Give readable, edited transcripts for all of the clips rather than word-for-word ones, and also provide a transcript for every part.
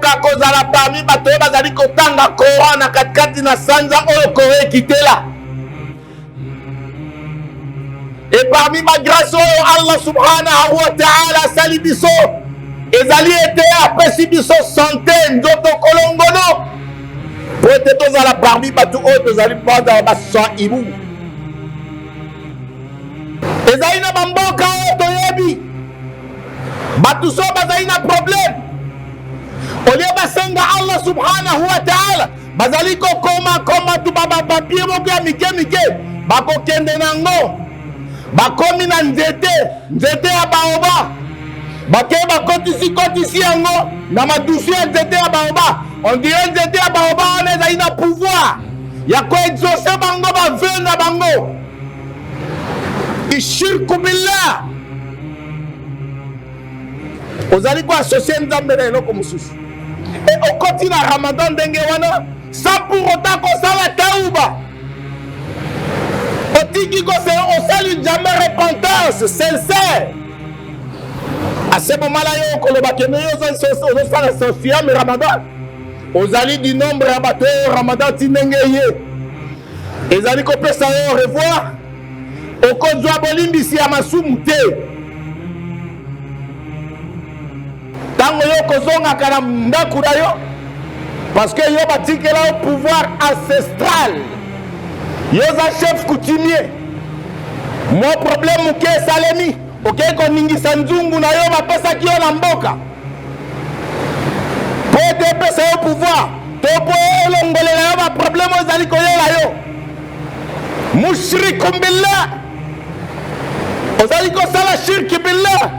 okoka kozala parmi bato oyo bazali kotanga Coran na katikati na sanza oyo Coran ekitela. Et parmi ma grâce oyo Allah subhanahu wa ta'ala asali biso ezali ete apesi biso santé nzoto kolongono po ete tozala parmi bato oyo tozali bazala basaimu. Ezali na bamboka oyo toyebi bato so bazali na problème olie basenga Allah subhanahu wa ta'ala bazali kokoma tu babapapie moko ya mike bakokende nango bakomi na nzete ya baoba bake bakotisi yango na madusu ya nzete ya baoba. On dirait nzete ya baoba wana ezali na pouvoir ya koexauce bango baveu na bango. Ishirku billah ozali koasocie nzambe na eloko mosusu e okoti na Ramadan ndenge wana sans pour autant kosala tauba otiki osali jamais repentance sincère. À ce moment-là yo koloba kene yo ozosala siyam Ramadan ozali du nombre ya bato Ramadan ti ndenge ye ezali kopesa yo au revoir okozwa bolimbisi ya masumu te. Tango yo kozongaka na ndako na yo parce que yo batikela au pouvoir ancestral yo za chef coutumier mo problème moke esalemi okei koningisa nzungu na yo bapesaki yo na mboka po ete epesa yo pouvoir to po elongolela yo baproblème ezali koyola yo. Mushrikum billah ozali kosala shirki billah.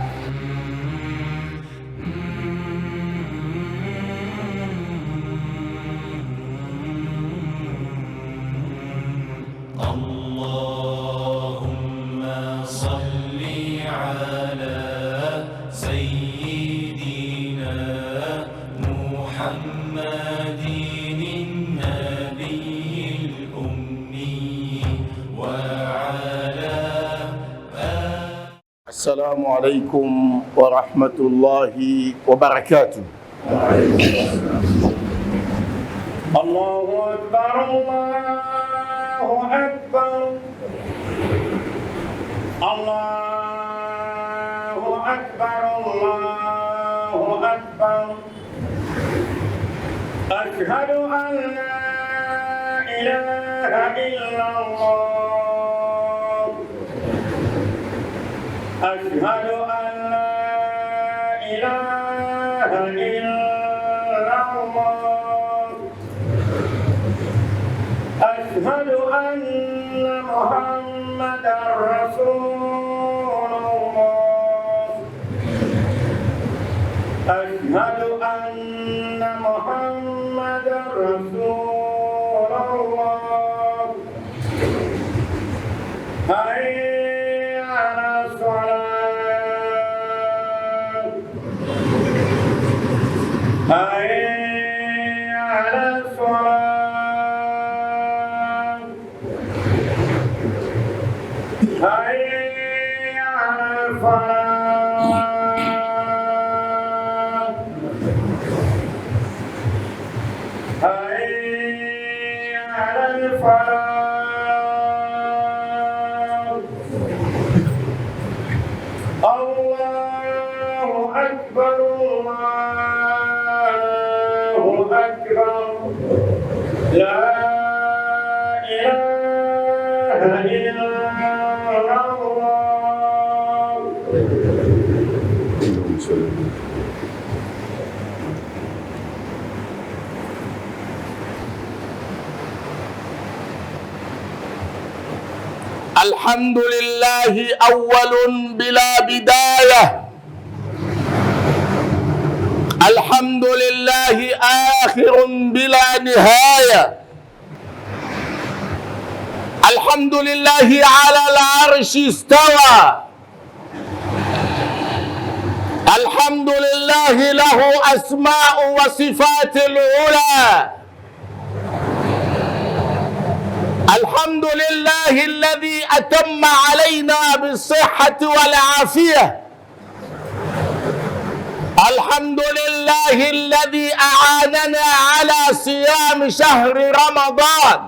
السلام عليكم ورحمة الله وبركاته. الله أكبر الله أكبر الله أكبر الله أكبر. أشهد أن لا إله إلا الله. أشهد أن لا إله إلا الله. أشهد أن محمدا رسول الله. أشهد أن محمدا رسول الله. حي على الصلاة. حي على الصلاة. حي على الفلاح. حي على الفلاح. الله أكبر الله أكبر. لا إله إلا الله. الحمد لله أول بلا بداية. الحمد لله آخر بلا نهاية. الحمد لله على العرش استوى. الحمد لله له أسماء وصفات العلى. الحمد لله الذي أتم علينا بالصحة والعافية. الحمد لله الذي أعاننا على صيام شهر رمضان.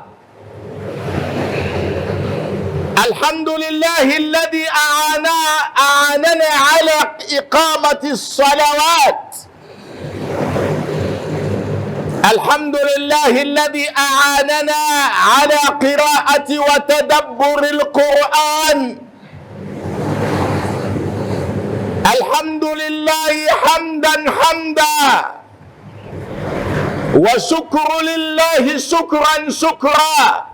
الحمد لله الذي أعاننا على إقامة الصلوات. الحمد لله الذي أعاننا على قراءة وتدبر القرآن. الحمد لله حمدا حمدا، وشكر لله شكرا شكرا.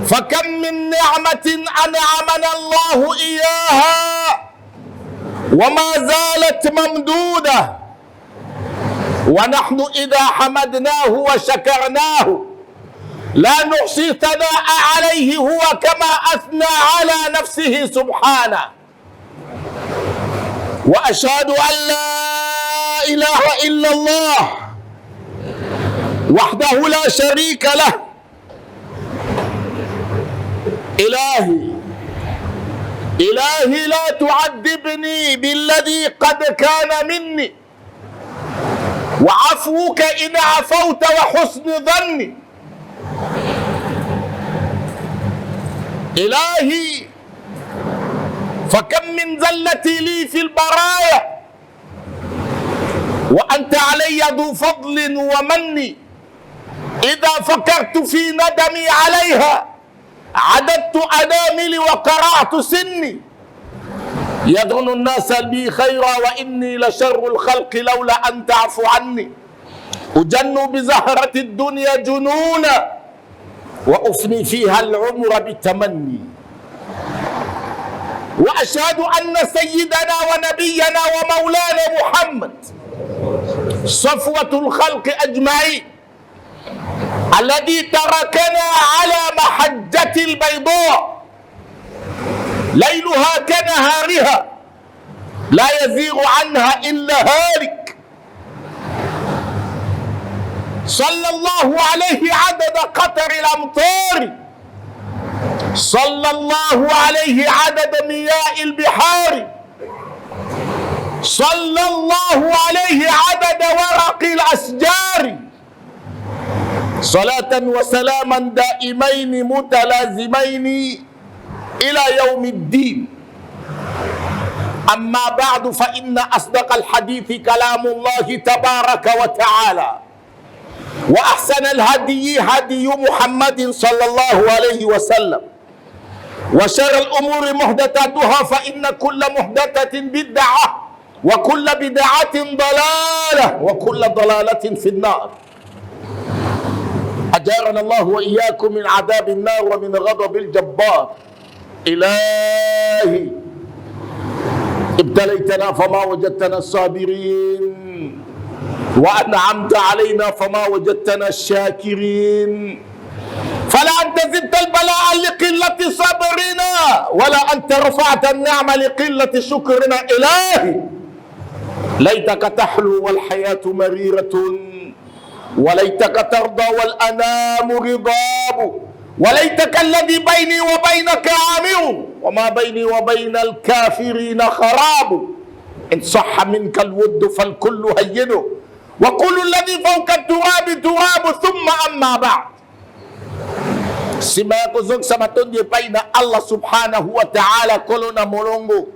فكم من نعمة أنعمنا الله إياها وما زالت ممدودة، ونحن إذا حمدناه وشكرناه لا نحصي ثناء عليه هو كما أثنى على نفسه سبحانه. وأشهد أن لا إله إلا الله وحده لا شريك له. إلهي لا تعذبني بالذي قد كان مني، وعفوك إن عفوت وحسن ظني. إلهي فكم من زلتي لي في البرايا، وأنت علي ذو فضل ومن. إذا فكرت في ندمي عليها عددت أناملي وقرعت سني. يظن الناس بي خيرا وإني لشر الخلق لولا أن تعفو عني. أجن بزهرة الدنيا جنونا وأفني فيها العمر بالتمني. وأشهد أن سيدنا ونبينا ومولانا محمد صفوة الخلق أجمعين الذي تركنا على محجة البيضاء ليلها كنهارها لا يزيغ عنها إلا هالك. صلى الله عليه عدد قطر الأمطار، صلى الله عليه عدد مياه البحار، صلى الله عليه عدد ورق الأشجار، صلاة وسلاما دائمين متلازمين إلى يوم الدين. أما بعد، فإن أصدق الحديث كلام الله تبارك وتعالى، وأحسن الهدي هدي محمد صلى الله عليه وسلم، وشر الأمور محدثاتها، فإن كل محدثة بدعة، وكل بدعة ضلالة، وكل ضلالة في النار. أجارنا الله وإياكم من عذاب النار ومن غضب الجبار. إلهي ابتليتنا فما وجدتنا الصابرين، وأنعمت علينا فما وجدتنا الشاكرين. فلا أنت زدت البلاء لقلة صبرنا، ولا أنت رفعت النعمة لقلة شكرنا. إلهي ليتك تحلو والحياة مريرة، وليتك ترضى والأنام غضاب، وليتك الذي بيني وبينك عامر، وما بيني وبين الكافرين خراب. إن صح منك الود فالكل هين، وكل الذي فوق التراب تراب. ثم أما بعد، simaya ko zog sa maton di pay na Allah subhanahu wa ta'ala kolo na molongo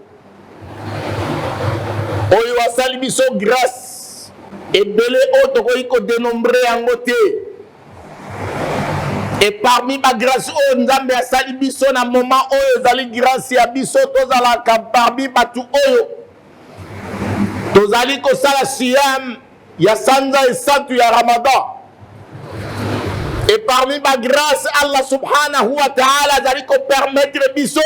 oy wasali biso grâce ebele oto ko iko dénombré yango te. Et parmi ma grâce oyo Nzambe asali biso na moment oyo ezali grâce ya biso tozalaka parmi batu oyo tozali kosala siyam ya sanza esantu ya Ramadan. Et parmi ma grâce, Allah subhanahu wa ta'ala zali ko permettre biso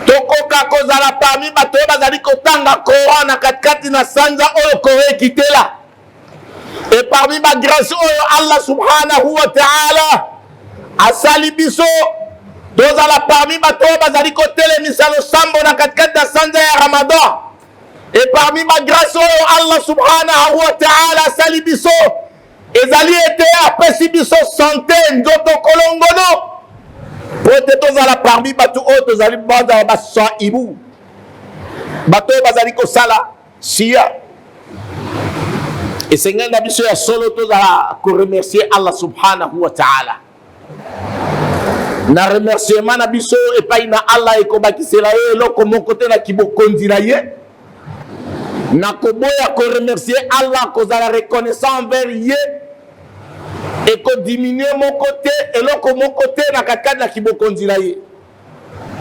tokoka kozala parmi bato bazali kotanga Coran na katikati na sanza oyo kowe kitela. Et parmi ma grâce oyo Allah subhanahu wa ta'ala asali biso tozala parmi bato bazali kotelemisa losambo na katikati na sanza ya Ramadan. Et parmi ma grâce oyo Allah subhanahu wa ta'ala asali biso ezali ete apesi biso santé nzoto kolongono po ete tozala parmi bato oyo tozali bazala basaibu. bato bazali kosala siya esengeli na biso ya solo tozala koremercier Allah subhanahu wa ta'ala na remerciement na biso epai na Allah ekobakisela ye eloko moko te na kibokonzi na ye na koboya koremercier Allah kozala reconnaissant envers ye ekodiminuer moko te eloko moko te na katikati na kibokonzi na ye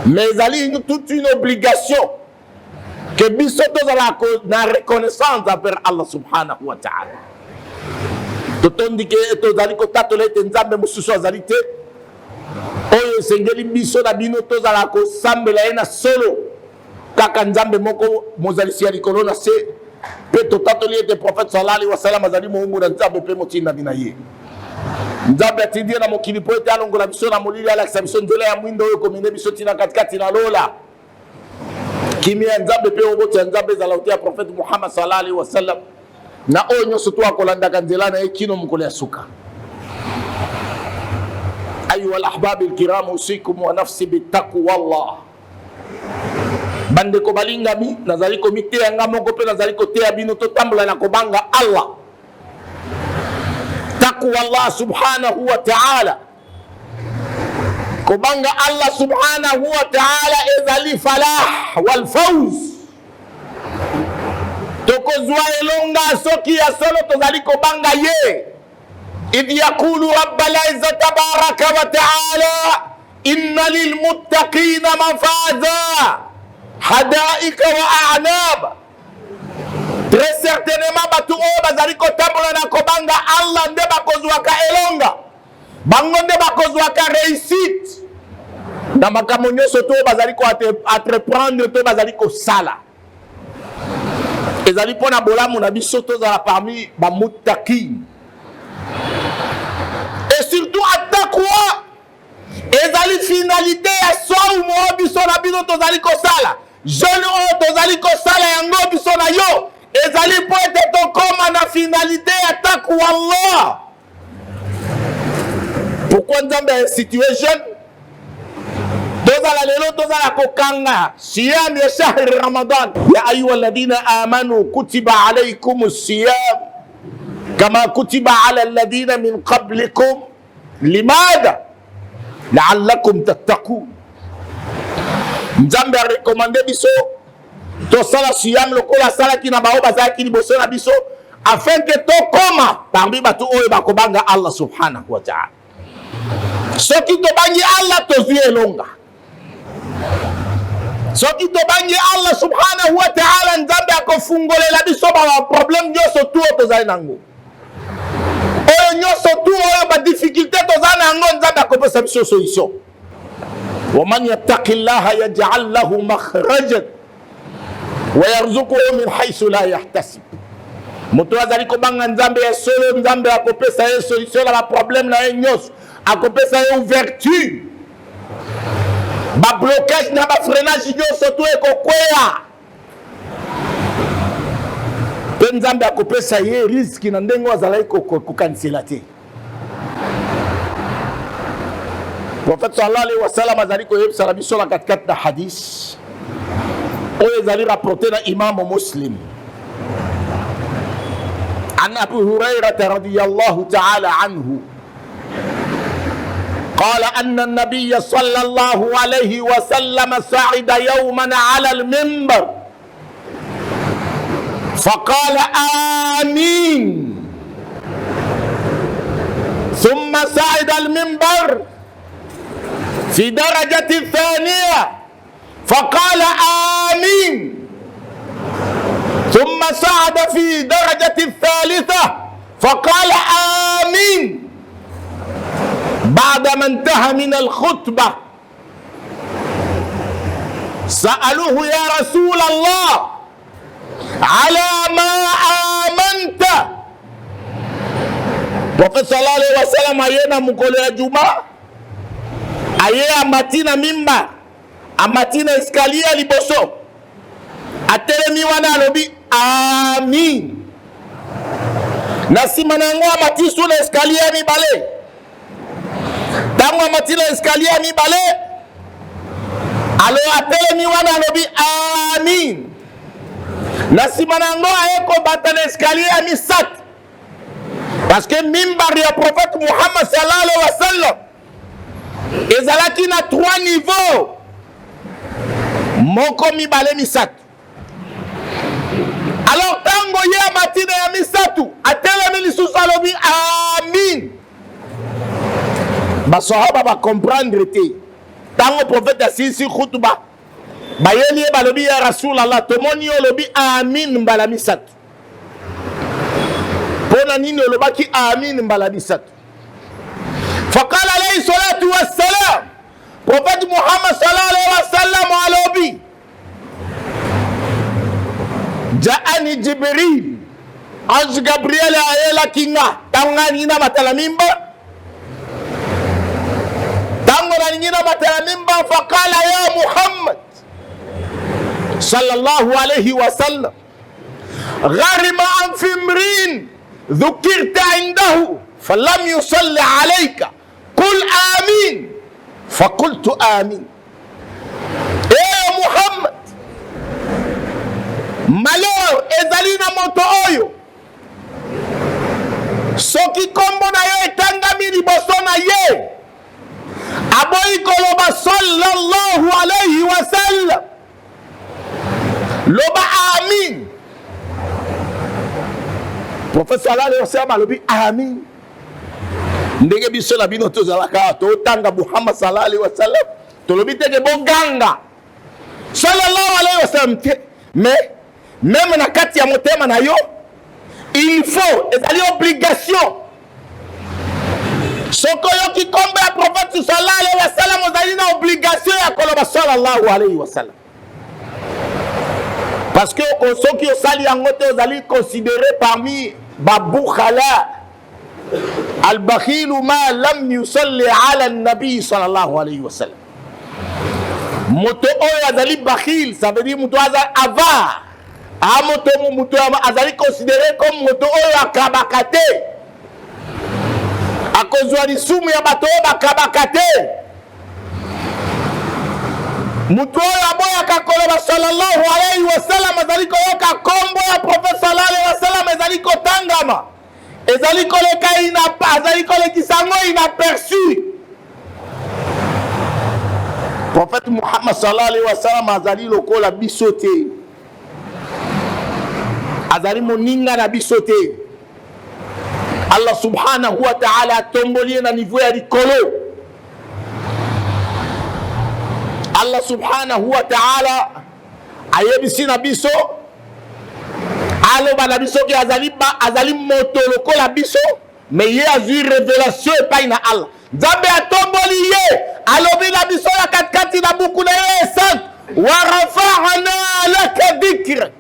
mais ezali toute une obligation que biso tozala na reconnaissance envers Allah subhanahu wa ta'ala totondi ke tozali kotatola ete nzambe mosusu azali te oyo esengeli biso na bino tozala kosambela ye na solo kaka nzambe moko mozalisi ya likolo na se mpe totatoli ete prophète sallallahu alayhi wa sallam azali moumbu na nzambe mpe motinda na ye nzambe atindi ye na mokili po ete alongola biso na molili alakisa biso nzela ya mwindo oyo komene biso tina katikati na lola kimia ya nzambe mpe oboti ya nzambe ezala te ya prophète Muhammad sallallahu alayhi wa sallam na oyo nyonso to akolandaka nzela na ye kino mokolo ya suka. أيها الأحباب الكرام أوصيكم ونفسي بالتقوى الله bande ko balinga mi nazali ko mite yanga moko pe nazali ko te abino to tambula na kobanga Allah taqwa Allah subhanahu wa ta'ala kobanga Allah subhanahu wa ta'ala ezali falah wal fawz toko zwa elonga soki ya solo tozali kobanga ye إذ يقول رب العزة تبارك وتعالى إن للمتقين مفازا حدائق وأعناب. Très certainement batu o bazali kotambola na kobanga Allah nde bakozwaka elonga bango nde bakozwaka réussite na makambo nyonso to bazali ko entreprendre to bazali kosala ezali mpona bolamu na biso tozala parmi bamuttaqin. Et surtout at-taqwa ezali finalité ya soa mo biso na bino tozali kosala jeune o tozali kosala yango biso na yo ezali po ete tokoma na finalité ya taqwa Allah. Pourquoi nzambe a institué jeune tozala lelo tozala kokanga siyam ya shahri Ramadan ya ayuha alladhina amanu kutiba alaykumus siyam كما كتب على الذين من قبلكم لماذا لعلكم تتقون. Nzambe a recommandé biso to sala siyam lokola sala kina bao bazaki liboso na biso afin que to koma parmi batu oyo bakobanga Allah subhanahu wa ta'ala. Soki to bangi Allah to zui elonga soki to bangi Allah subhanahu wa ta'ala nzambe akofungolela biso ba problème nyoso tu tozali nango oyo nyonso tu oyo ba difficulté tozana yango nzambe akopesa biso solution. ومن يتق الله يجعل له مخرجا ويرزقه من حيث لا يحتسب. Moto azali kobanga nzambe ya solo nzambe akopesa ye solution na ba problème na ye nyonso akopesa ye ouverture ba blocage na ba freinage nyonso tu ekokweya pe nzambe akopesa ye riski na ndenge azalaki kokanisela te. Prophète sallallahu alayhi wa sallam azali koyebisa na biso na katikati na hadis oyo ezali rapporté na imamu Muslim عن أبي هريرة رضي الله تعالى عنه قال أن النبي صلى الله عليه وسلم صعد يوما على المنبر فقال آمين ثم صعد المنبر في درجة الثانية فقال آمين ثم صعد في درجة الثالثة فقال آمين بعدما انتهى من الخطبة سألوه يا رسول الله على ما آمنت. Prophète sallallahu alayhi wa sallam ayena mukolo ya juma aye amatina mimba amatina escalier liboso atelemi wana alobi amin na nsima na yango amati su na escalier mibale ntango amati na escalier mibale alo atelemi wana alobi amin na nsima na yango aye kobata na escalier ya misato parce que mimbari ya prophète Muhammad sallallahu alayhi wa sallam ezalaki na 3 niveaux moko mibale misato. Alors tango ye amatina ya misato atelemi lisusu alobi amin, basahaba bacomprendre te tango prophète asilisi khutba bayeli ye balobi ya rasulallah tomoni yo olobi amin mbala misato, mpona nini olobaki amin mbala misato? Faqala alayhi salatu wassalam, prophète Muhammad sallallahu alayhi wa sallam alobi jaani Jibril, ange Gabriel ayela kinga tanga nina matala mimba tango na nina matala mimba. Faqala ya Muhammad sallallahu alayhi wa sallam gharima an fimrin dhukirta indahu falam yusalli alayka qul amin faqultu amin. Muhammad, malheur ezali na moto oyo soki kombo na yo etangami liboso na ye aboyi koloba sallallahu alayhi wa sallam loba amin. Prophète sallallahu alayhi wa sallam alobi amin. Ndenge biso na bino tozalaka totanga Muhammad sallallahu alayhi wa sallam tolobi teke boganga sallallahu alayhi wa sallam te, mais même na kati ya motema na yo il faut ezali obligation soko yoki kombe ya prophète sallallahu alayhi wa sallam ozali na obligation ya koloba sallallahu alayhi wa sallam, parce que soki osali yango te ozali considéré parmi babukhala al-bakhilu ma lam yusalli ala nabi sallallahu alayhi wa sallam. Moto oyo azali bakhil, ça veut dire moto azali avare. Moto azali considéré comme moto oyo akabaka te, akozwa lisumu ya bato oyo bakabaka te. Moto oyo aboyaka koloba sallallahu alayhi wa sallam azali koyoka kombo ya prophète sallallahu alayhi wa sallam ezali kotangama, ezali koleka azali kolekisa yango inaperçu. Prophète Muhammad sallallahu alayhi wa sallam azali lokola biso te, azali moninga na biso te. Allah subhanahu wa ta'ala atomboli na niveau ya likolo. Allah subhanahu wa ta'ala ayebisi na biso aloba na biso ki azali moto lokola biso, mais ye azwi révélation epai na Allah. Nzambe atomboli ye alobi na biso ya katikati na buku na ye esante wa rafa'na laka dhikrak.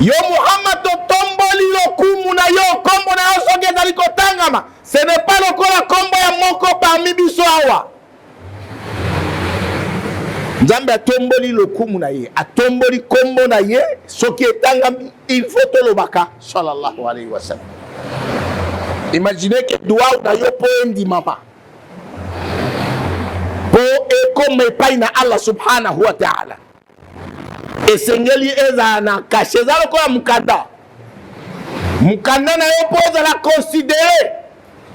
Yo Muhammad tomboli lokumu na yo kombo na yo soki ezali kotangama, ce n'est pas lokola kombo ya moko parmi biso awa. Nzambe atomboli lokumu na ye, atomboli kombo na ye soki etangami, il faut tolobaka sallallahu alayhi wa sallam. Imaginez que dua na yo po endi mama po ekoma epai na Allah subhanahu wa ta'ala, esengeli eza na kashe eza lokola mukanda. Mukanda na yo po ezala considéré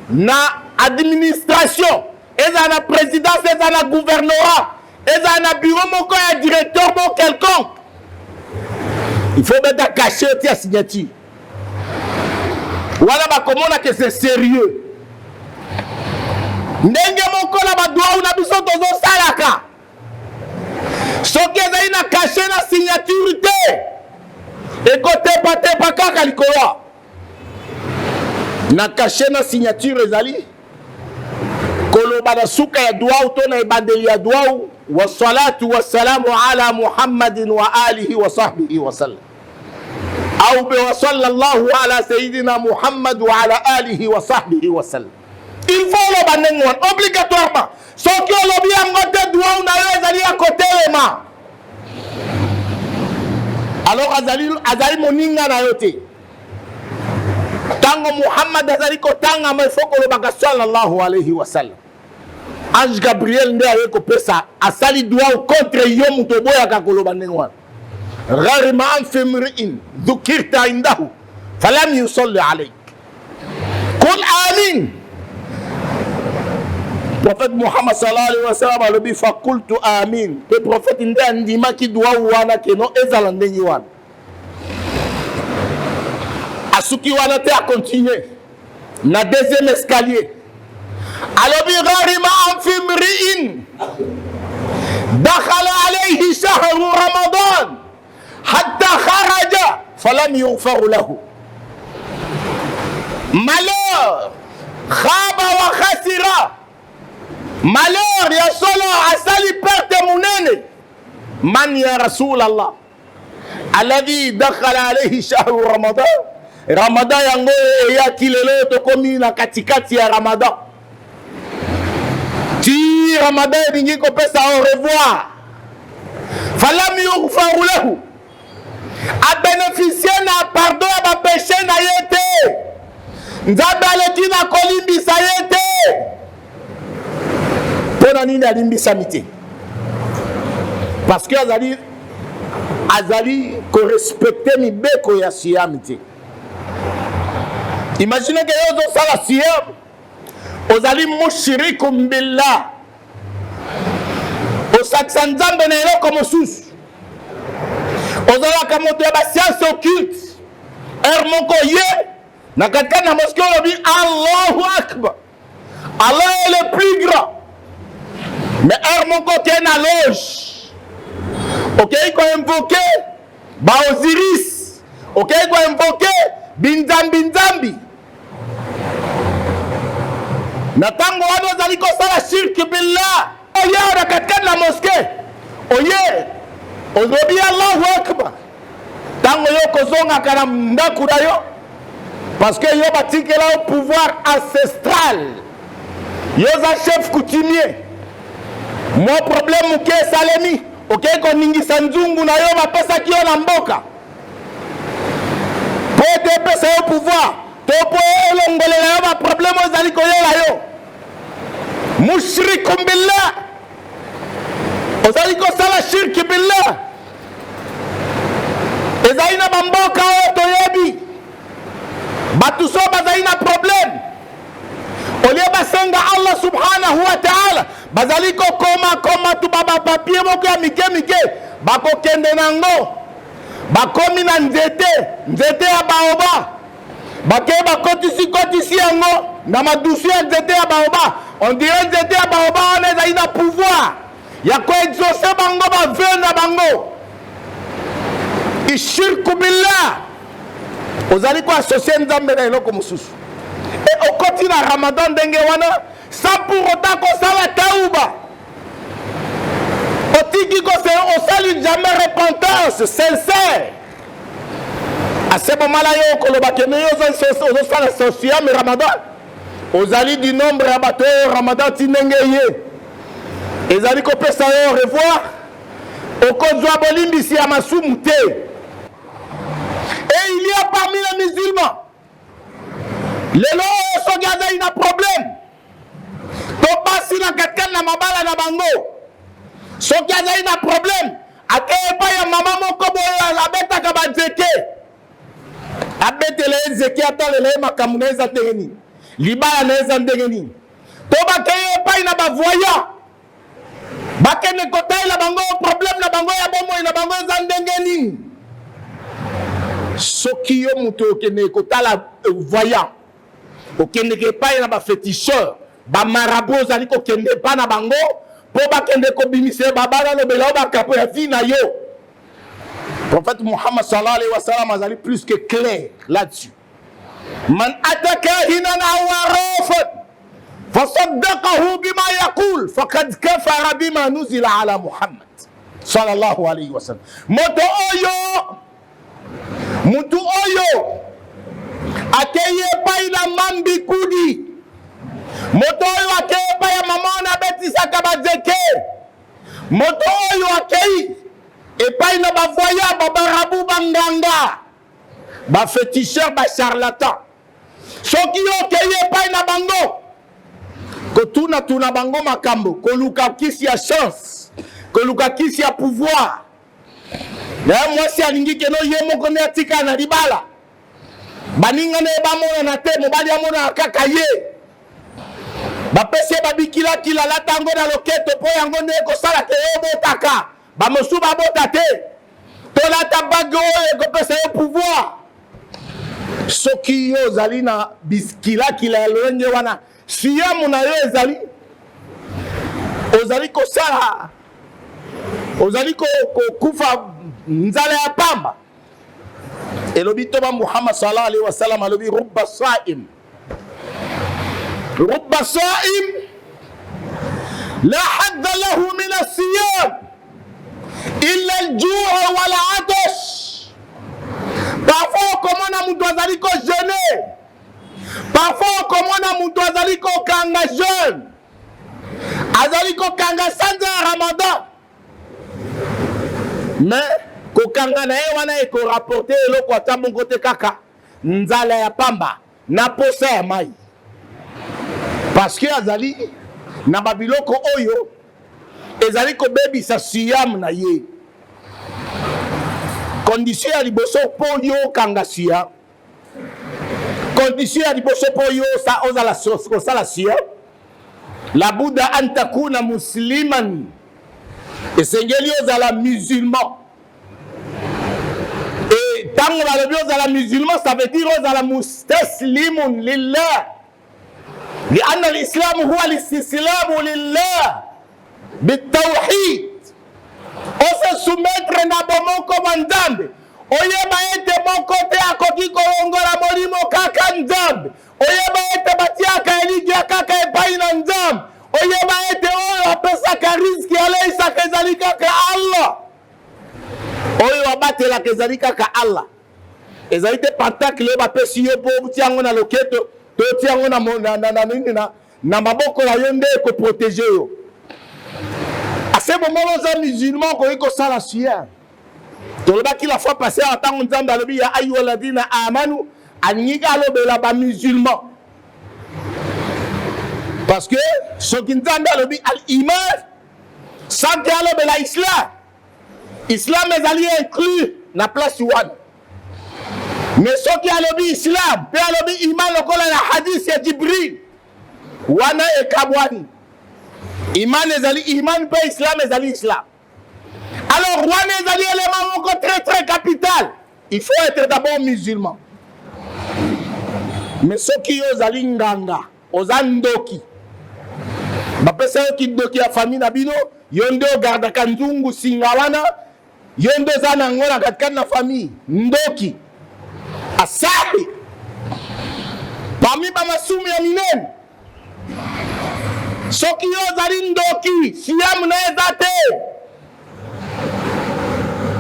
na administration, eza na présidence, eza na gouvernorat, eza na bureau moko ya directeur mo quelconque, il faut mettre caché tia signature. Wana bakomona que c'est sérieux. Ndenge moko na badua una biso tozo salaka soki ezali na caché na signature te ekotepa kaka likolo na caché na signature ezali koloba na suka ya dua to na ebandeli ya dua wa salatu wa salamu ala Muhammadin wa alihi wa sahbihi wa sallam au bi wa sallallahu ala sayyidina Muhammad wa ala alihi wa sahbihi wa sallam. Il faut le banengwan obligatoirement. Soki olobi yango te dua na yo ezali ya kotelema, alors azali moninga na yo te. Tango Muhammad azali kotanga ma faut kolobaka sallallahu alayhi wa sallam. Ange Gabriel nde aye kopesa asali dua contre yo muto boya ka koloba ndengwan. غير ما أنف امرئ ذكرت عنده فلم يصلي عليك قل آمين. Prophète Muhammad sallallahu alayhi wa sallam alobi fakultu amin. Le prophète nde andimaki dua wana keno ezala ndenge wana. Asuki wana te a continuer na deuxième escalier. alobi gharima anfi mri'in dakhala alayhi shahru ramadan hatta kharaja falam yughfar lahu. Malheur, khaba wa khasira. Malheur ya solo asali perte munene. Man ya Rasul Allah alladhi dakhala alayhi shahru ramadan. Ramadan yango ya kilelo to komi na katikati ya Ramadan. Ti Ramadan bingi ko pesa au revoir. Falam yughfar lahu. A bénéficier na pardon ba péché na yete. Nzambe aletina kolimbisa yete. Pona nini alimbisa mite? Parce que azali ko respecter mi beko ya siyam te. Imaginez que yozo sala siyam ozali mushrikum billah. Osakisa Nzambe na eloko mosusu. Ozalaka moto ya ba science occulte. Moko ye na katika na mosquée olobi Allahu Akbar. Allah est le plus grand. Mais moko ke na loge. Ok, ko invoquer ba Osiris. Ok, ko invoquer binzambi. Na tango wana ozali kosala shirk billah. Oye na katika na mosquée. Oye olobi Allahu Akbar. Tango yo kozonga kana ndaku na yo. Parce que yo batikela au pouvoir ancestral. Yo za chef coutumier. Mon problème ke salemi. Ok ko ningisa nzungu na yo bapesa ki yo na mboka. Po te pesa yo pouvoir. To po elongolela yo ba problème ozali ko yela yo. Mushrikum billah. Ozali ko sala shirk billah. Ezaina bamboka o toyebi. Batu so bazali na problème. Olie basenga Allah subhanahu wa ta'ala. Bazali ko koma tu baba papier moko ya mike. Bako kende nango. Bakomi na nzete ya baoba. Bake bakotisi yango. Na madusu ya nzete ya baoba. On dirait nzete ya baoba on ezali na pouvoir. Ya ko exaucer bango ba vena bango. Ishirku billah. Ozali ko associer Nzambe na eloko mosusu. Et au côté na Ramadan ndenge wana sans pour autant ko sala tauba. Otiki ko se osali jamais repentance sincère. À ce moment-là yo ko loba ke yo zo sala socia mais Ramadan. Ozali du nombre ya bato Ramadan tinenge ye. Ezali ko pesa yo revoir. Okozwa bolimbisi ya masumu te. Et il y a parmi les musulmans, les lois sont gardés un problème. To basi na katika na mabala na bango. So gardés un problème. Ake pa ya mama moko boya la beta ka banzeke. Abete le zeke atale le makamuneza ndengeni. Libaya neza ndengeni. To ba ke pa ina ba voya. Ba ke ne kotai la bango problème na bango ya bomo ina bango za ndengeni. Soki yo muto okende kotala voyant okende ke pa na ba féticheur ba marabout ozali kokende pa na bango po bakende kobimise babala lobela ba kapo ya vie na yo. Prophète Muhammad sallallahu alayhi wa sallam azali plus que clair là-dessus. Man ataka hinan aw arafat fasaddaqahu bima yaqul faqad kafara bima nuzila ala Muhammad sallallahu alayhi wa sallam. Mutu oyo akeye pa ina mambi kudi. Moto oyo akeye pa ya mama na betisa kabazeke. Moto oyo akeye epa ina bavoya babarabu banganga. Ba féticheur ba charlatan. Soki yo akeye pa ina bango. Kotuna tuna bango makambo. Koluka kisi ya chance. Koluka kisi ya pouvoir. ya mwasi alingi keno ye moko ne atika na libala baninga ne bamona na te mobali amona kaka ye bapesi babikila kila latango na loketo po yango ne kosala te obotaka bamosu babota te tolata bague oyo ekopesa yo pouvoir soki yo ozali na biskilakila ya lolenge wana siyamu na yo ezali ozali kosala ozali kokufa nzala ya pamba elobi toba Muhammad sallallahu alaihi wasallam alobi rubba saim la hadda lahu min as-siyam illa al-ju' wal 'atash. Parfois komona mutu azali ko jeûner, parfois komona mutu azali ko kanga jeûne, azali ko kanga sanza ya Ramadan, mais kokanga na ye wana eko rapporter eloko ata bongo te kaka nzala ya pamba na posa ya mai, parce que azali na babiloko oyo ezali kobebisa siyam na ye. Condition ya liboso po yo kanga siya, condition ya liboso po yo ozala kosala siya, labuda an takuna musliman, esengeli ozala musulman. Et tango balobi ozala musulman, ça veut dire ozala mustaslimun lillah, lianna l'islam huwa l'istislamu lillah bitawhid. Ose soumettre na bomoko banzambe oyeba ete moko te akoki kolongola molimo kaka nzambe, oyeba ete batiaka eligia kaka epai na nzambe, oyeba ete oyo apesaka riski aleisaka ezali kaka Allah, oyo abatelaka ezali kaka Allah, ezali te pentacle oyo bapesi yo po tiango na loketo to tiango na maboko na yo nde ekoprotege yo. À ce moment là, les musulmans qui ont ça la sienne. Donc là, qui la fois passée, en tant que nous avons dit, aïe waladina amanu, aniga lo ba musulman. Parce que ce qui nous avons dit, al iman, sans que lo la islam. Islam est allé inclus na place one. Mais ce qui a dit islam, peut a dit iman le kola la hadith ya Jibril, wana e kabwani. Iman ezali iman pe islam ezali islam. Alors wana ezali élément moko très très capital. Il faut être d'abord musulman. Mais ceux qui ozali nganga, ozandoki. Bapesa yo ki doki ya famille na bino, yondo garda kanzungu singawana, yondo zana ngona katika na famille, ndoki. Asabi. Parmi ba masumi ya minene. Soki yo zali ndoki siyamu na ezate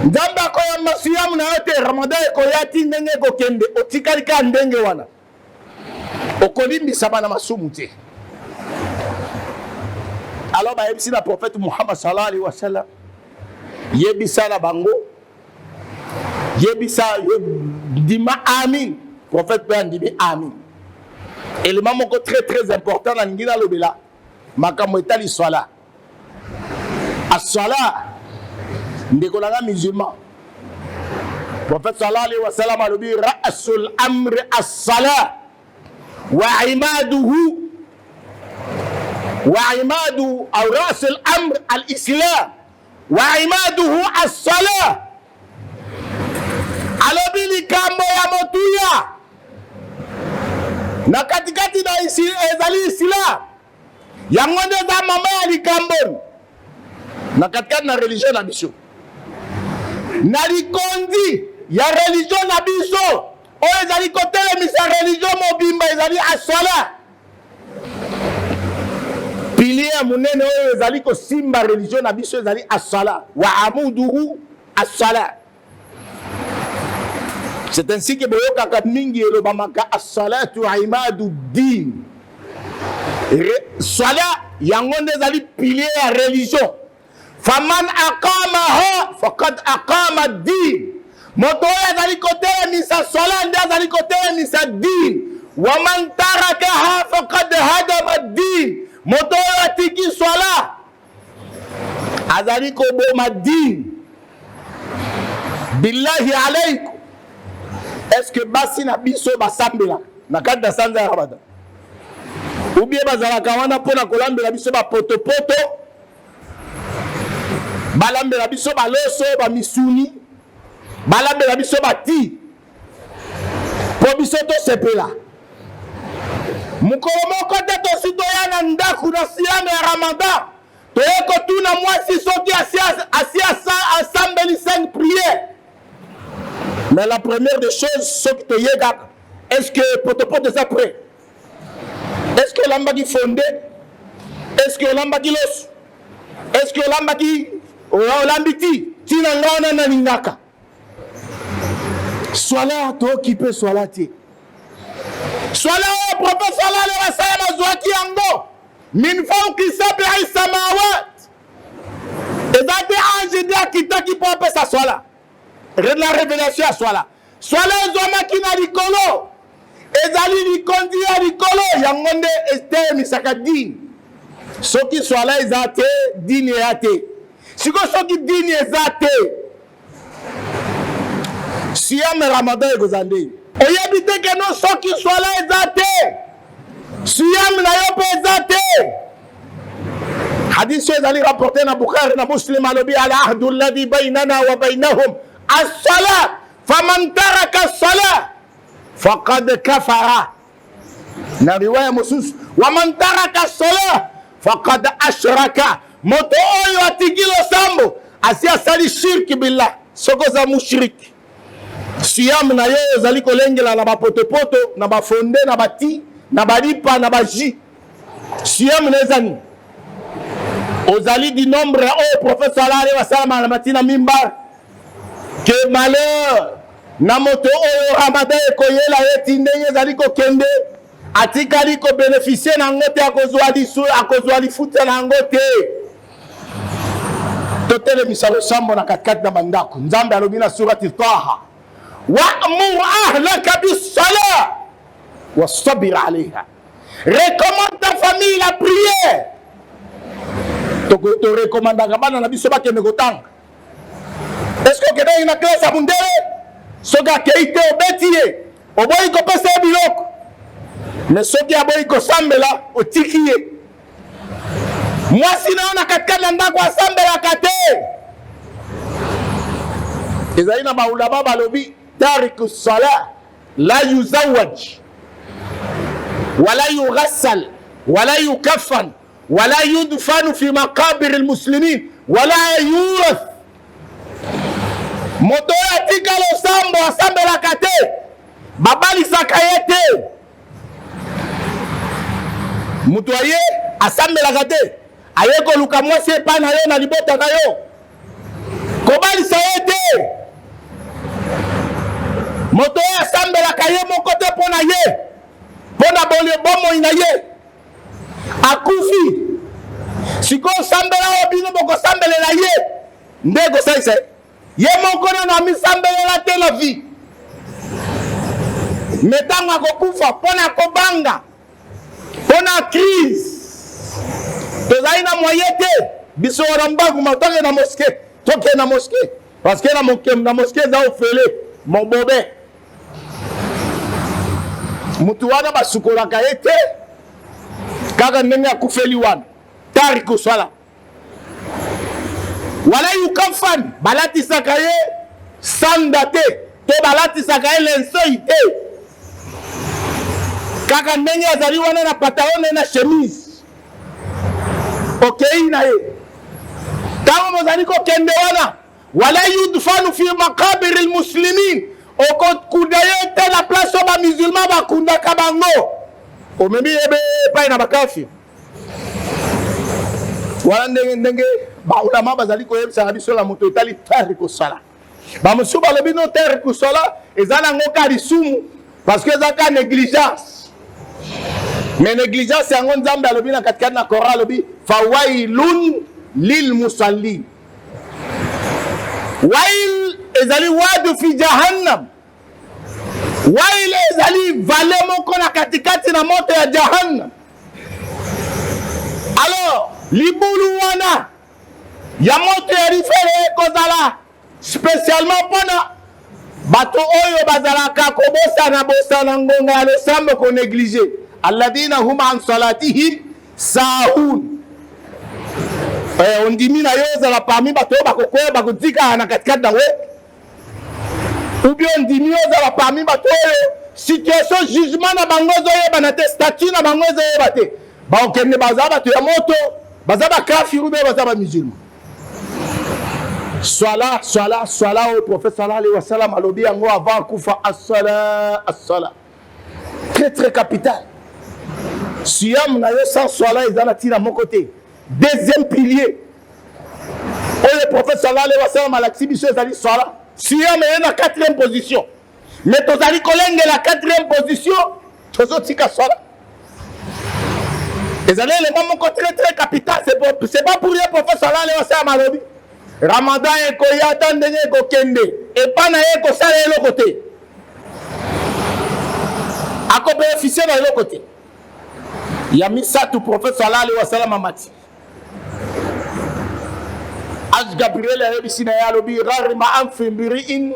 nzamba koyamba siyamu na yote Ramadan ekoyati ndenge kokende otikalika ndenge wana okolimbisa bana masumu te. Alors ba yebisi na prophète Muhammad sallallahu alaihi wasallam yebisa na bango yebisa dima amin, prophète pe andimi amin. Élément moko très très important na ngina lobela makambo etali swala. As-swala ndekolanga musulman. Prophète sallallahu alayhi wa sallam alobi ra'sul amri as-sala wa imadu aw ra'sul amr al-islam wa imaduhu as-sala. Alobi likambo ya motuya na katikati na ezali islam yango nde eza mama ya likambo na katikati na religion na biso, na likondi ya religion na biso oyo ezali kotelemisa religion mobimba ezali asala. Pilier ya monene oyo ezali kosimba religion na biso ezali asala wa amuduhu asala. C'est ainsi que boyokaka mingi elobamaka as-salatu imadu din. Sala yango nde ezali pilier ya religion. Faman aqamaha faqad aqama din. Moto oyo azali kotelemisa sala nde azali kotelemisa din. Waman tarakaha faqad hadama din. Moto oyo atiki sala azali koboma din. billahi alaykum, est-ce que basi na biso basambela na kati na sanza ya Ramadan ou bien bazalaka wana mpona kolambela biso bapotopoto, balambela biso baloso bamisuni, balambela biso bati po biso tosepela. Mokolo moko te tosi toya na ndaku na siame ya Ramadan toye kotuna mwasi soki asi asambeli 5 prières. Mais la première des choses, soki toye kaka, est-ce que potopoto eza prêt? Est-ce que olambaki fondé? Est-ce que olambaki loso? Est-ce que olambaki olambi ti tina nga wana nalingaka? Swala tookipe swala te. Swala oyo prophète sallallahu alayhi wa sallam azwaki yango min fawqi sab'i samawat. Eza te ange nde akitaki mpo apesa swala. La révélation ya swala. Swala ezwamaki na likolo, ezali likondi ya likolo, yango nde etemisaka dini. Soki swala eza te, dini eya te. Siko soki dini eza te, siyame Ramadan ekozala ndenge. Oyebi te ke no soki swala eza te, siyame na yo mpe eza te. Hadith ezali rapporté na Bukhari na Muslim, alobi ala ahdu alladhi baynana wa baynahum as-salat, faman taraka as-salat faqad kafara. Na riwaya mosusu, waman taraka as-salat faqad ashraka. Moto oyo atigilo sambo asi asali shirki billah, soko za mushriki. Siyam na yo ezali kolengela na bapotopoto, na bafonde, na bati, na balipa, na baji. Siyam na ezani ozali di nombre o prophète sallallahu alayhi wa sallam na matina mimbar que malheur na moto oyo Ramadan ekoyela eti ndenge ezali kokende atikali ko bénéficier na ngote akozwa lifuta na ngote. Totele misalo sambo na katikati na bandako. Nzambe alobi na surati Taha, wa'mur ahlaka bis-salat wastabir alayha. Recommande ta famille la prière. To recommandaka bana na biso bakende kotanga. Est-ce que okende na classe ya mundele soki akei te obeti ye oboyi kopesa ye biloko, mais soki aboyi kosambela otiki ye. Mwasi na yo na katikati na ndako asambelaka te. Ezali na baulama balobi tariku sala la yuzawaj wala yughassal wala yukaffan wala yudfanu fi maqabir almuslimin wala yurath. Moto atika lo sambo asambelaka te, babalisaka ye te. Mutu aye asambelaka te, aye koluka mwasi epai na yo na libota na yo, kobalisa ye te. Moto asambelaka ye moko te mpona ye, mpona bomoi na ye akufi. Sikoyo sambela oyo bino bokosambelela ye nde kosalisa ye moko nano amisambelela te na vie. Me ntango akokufa mpona kobanga, mpona crise, tozali na moye te biso wana mbanguma toke na moske, toke na moske, parce que na moske eza ofele mobobe. Mutu wana basukolaka ye te kaka ndenge akufeli wana. Tariku swala wala yukafan, balatisaka ye sanda te, to balatisaka ye lensoi te, kaka ndenge azali wana na pantalon na chemise okei na ye. Tango mozali kokende wana, wala yudfanu fi maqabir almuslimin, okokunda ye te na place oyo bamusulman bakundaka bango, omemi yebe epai na bakafiri. Wala ndenge baulama bazali koyebisa biso la moto etali tariku sala. Bamosusu balobi no tariku sala eza nango ka lisumu parce que eza ka négligence. Mais négligence yango Nzambe alobi na katikati na Coran alobi fawailun lil musallin. Wail ezali wadu fi jahannam. Wail ezali vale moko na katikati na moto ya jahannam. Alors libulu wana ya moto ya rifere kozala spécialement pona bato oyo bazalaka kobosana bosana ngonga ya losambo ko négligé alladina hum an salatihim sahun. On ndimi na yo zala parmi bato bakokoya bakotika na katikati na we, ou bien ndimi yo zala parmi bato oyo situation jugement na bango zoyeba na te, statut na bango zoyeba te, baokende baza bato ya moto, baza bakafiru be baza ba musulman. Swala au prophète sallallahu alayhi wa sallam alobi yango avant kufa as-sala. Très capital. Siyam na yo sans swala ezana tina mon côté. Deuxième pilier. Le prophète sallallahu alayhi wa sallam alaksi biso ezali swala. Siyam est na 4e position. Mais tozali kolenge la 4e position, tozo tika swala. Ezali le mon côté très capital, c'est pas pour rien prophète sallallahu alayhi wa sallam alobi Ramadan eko yata ndenge eko kende epa na eko sala eloko te ako bénéficier na eloko te ya misatu prophète sallallahu alayhi wa sallam amati aj Gabriel ayebisi na ye alobi rarima anfi mri'in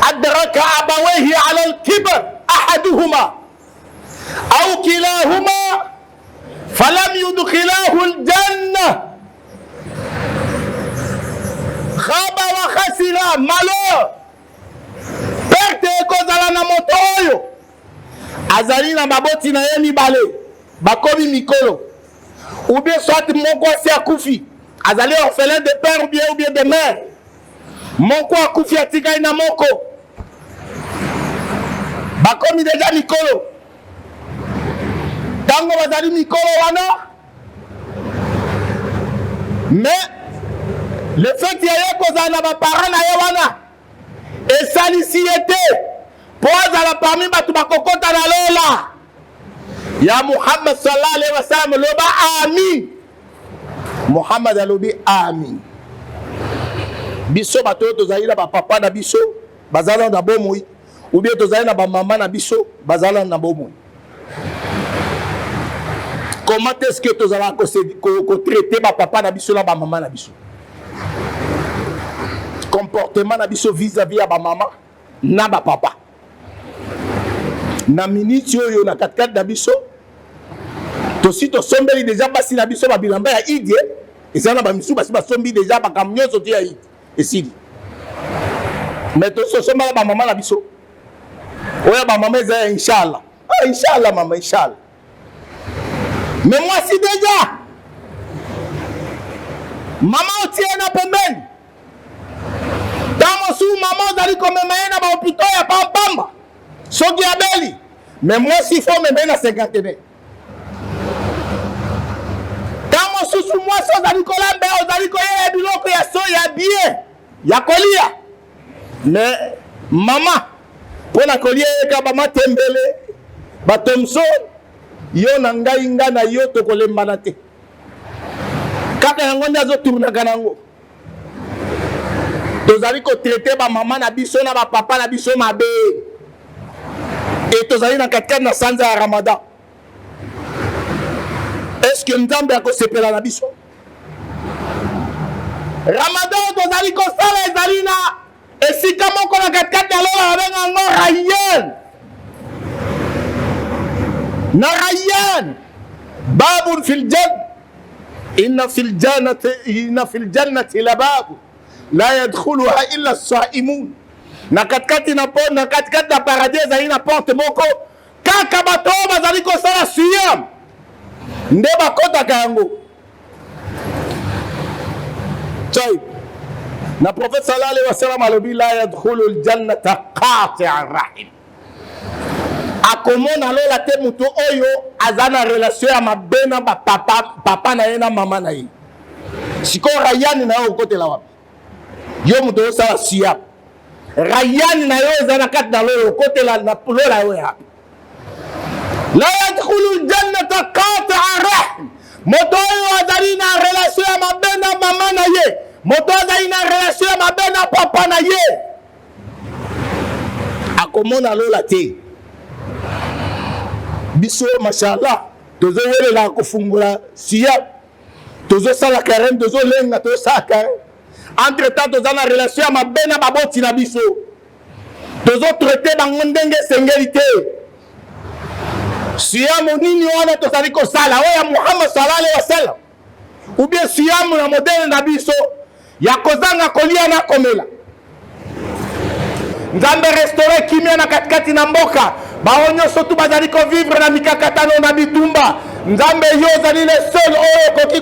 adraka abawayhi ala al-kibar ahaduhuma aw kilahuma falam yudkhilahu al-janna khaba wa khasira, malheur perte ekozala na moto oyo azali na maboti na ye mibale bakomi mikolo, ou bien soit moko asi akufi azali orphelin de père ou bien de mère, moko akufi atikali na moko bakomi deja mikolo. Tango bazali mikolo wana, mais le fait qu'il y ait kozana ba parents na ye wana esalisi ete po azala parmi bato bakokota na lola ya Muhammad sallallahu alayhi wa sallam loba amin. Muhammad alobi amin. Biso bato tozali na ba papa na biso bazala na bomoi, ou bien tozali na ba mama na biso bazala na bomoi. Comment est-ce que tozala ko traiter ba papa na biso na ba mama na biso? Comportement na biso vis-à-vis ya ba maman na ba papa na minute oyo na katkat na biso tosi tosombeli deja basi na biso ba bilamba ya idie ezana ba misu basi basombi deja ba camion soti ya idie esili, mais tosi tosomba ba maman na biso oya ba maman za inshallah inshallah maman inshallah, mais moi si deja maman otiena pembeni Damo sou maman zali komema na ba hôpital ya Pampamba soki abeli, mais moi si faut me na 50. Damo sou moi so zali kolambe o zali koyela biloko ya so ya bien ya kolia, mais maman pona kolia ka ba matembele ba Thomson yo na ngai ngana yo to kolembana te kaka yango nyazo tourna kanango. Tozali ko traiter ba maman na biso na ba papa na biso mabe, et tozali na katika na sanza ya Ramadan. Est-ce que Nzambe ako sepela na biso? Ramadan tozali ko sala ezali na esika moko na katika na lola benga ngo Rayyan. Na Rayyan babun fil jannah, inna fil jannati la babu la yadkhuluha illa as-sa'imun. Na katikati na paradis ezali na porte moko kaka bato bazali kosala siyam nde bakotaka yango. Chai na prophète sallallahu alayhi wa sallam alobi la yadkhulu al-jannata qati'ar rahim. Akomona lola te mutu oyo azana relation ya mabena ba papa na ye na mama na ye. Siko Rayyan na yo kote la wapi? Yo mutu osala siyam Rayyan na yo ezana kati na lola kote la na lola yo ya la yadkhulu al-jannata qati'a rahim. Moto oyo azali na relation ya mabena mama na ye, moto azali na relation ya mabena papa na ye, akomona lola te. Biso mashallah tozo welela kofungula siyam tozo sala carême tozo lenga tozo sala carême. Entre temps toza na relation ya mabena baboti na biso tozotraite bango ndenge esengeli te. Siyamu nini wana tozali kosala oyo ya Muhammad sallallahu alaihi wasallam, ou bien siyamu na modele na biso ya kozanga kolia na komela. Nzambe restauré kimia na katikati na mboka, bao nyonso tu bazali vivre na mikakatano na bitumba. Nzambe yo ozali le seul oyo koki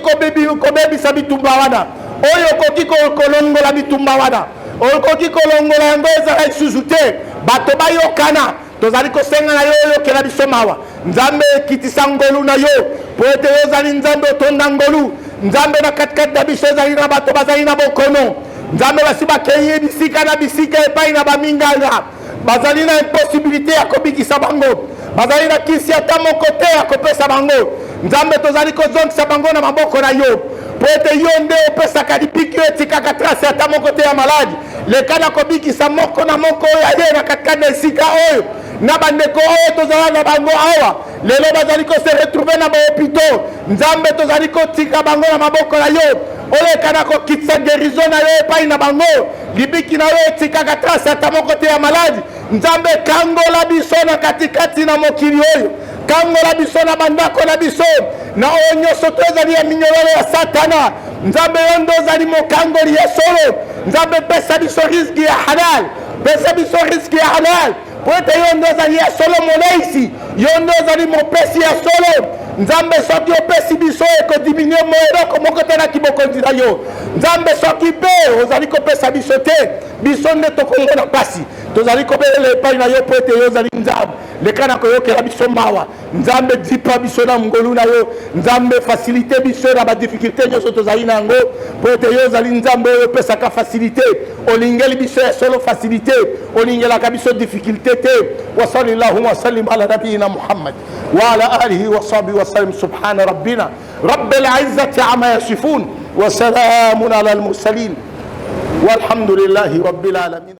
kobebisa bitumba wana, oyo koki kolongola bitumba wana, oyo koki kolongola yango ezala lisusu te. Bato bayokana, tozali kosenga na yo oyokela biso mawa. Nzambe ekitisa ngolu na yo po ete yo ozali nzambe otonda ngolu. Nzambe na katikati na biso ezali na bato bazali na bokono. Nzambe basi bakeye bisika na bisika epai na baminganga, bazali na impossibilité ya kobikisa bango, bazali na kisi ata moko te ya kopesa bango. Nzambe tozali kozongisa bango na maboko na yo po ete yo nde opesaka lipiki oyo etikaka trace ata moko te ya maladi. Leka na kobikisa moko na moko oyo aye na katikati na esika oyo na bandeko oyo tozala na bango awa lelo bazali kose retrouve na bahopitau. Nzambe tozali kotika bango na maboko na yo, oleka na kokitisa guérison na yo epai na bango, libiki na yo etikaka trace ata moko te ya maladi. Nzambe kangola biso na katikati na mokili oyo, kangola biso na bandako na biso na oyo nyonso to ezali ya minyololo ya satana. Nzambe yo ndo ozali mokangoli ya solo. Nzambe pesa biso riziki ya halal, pesa biso riziki ya halal po ete yo ndo ozali ya solo moleisi, yo ndo ozali mopesi ya solo. Nzambe soki opesi biso ekodiminue moeloko moko te na kibokonzi na yo. Nzambe soki mpe ozali kopesa biso te, biso nde tokongo na pasi. Tozali kobelela epai na yo po ete yo ozali Nzambe. Leka na koyokela biso mawa. Nzambe dipa biso na ngolu na yo. Nzambe facilite biso na badifficulté nyonso tozali na yango po ete yo ozali Nzambe oyo opesaka facilité. Olingeli biso ya solo facilité, olingelaka biso difficulté te. Wa sallallahu wa sallim ala nabiyina Muhammad wa ala alihi wa sahbihi wa sallam. Subhana rabbina rabbil izzati amma yasifun wa salamun ala al mursalin walhamdulillahi rabbil alamin.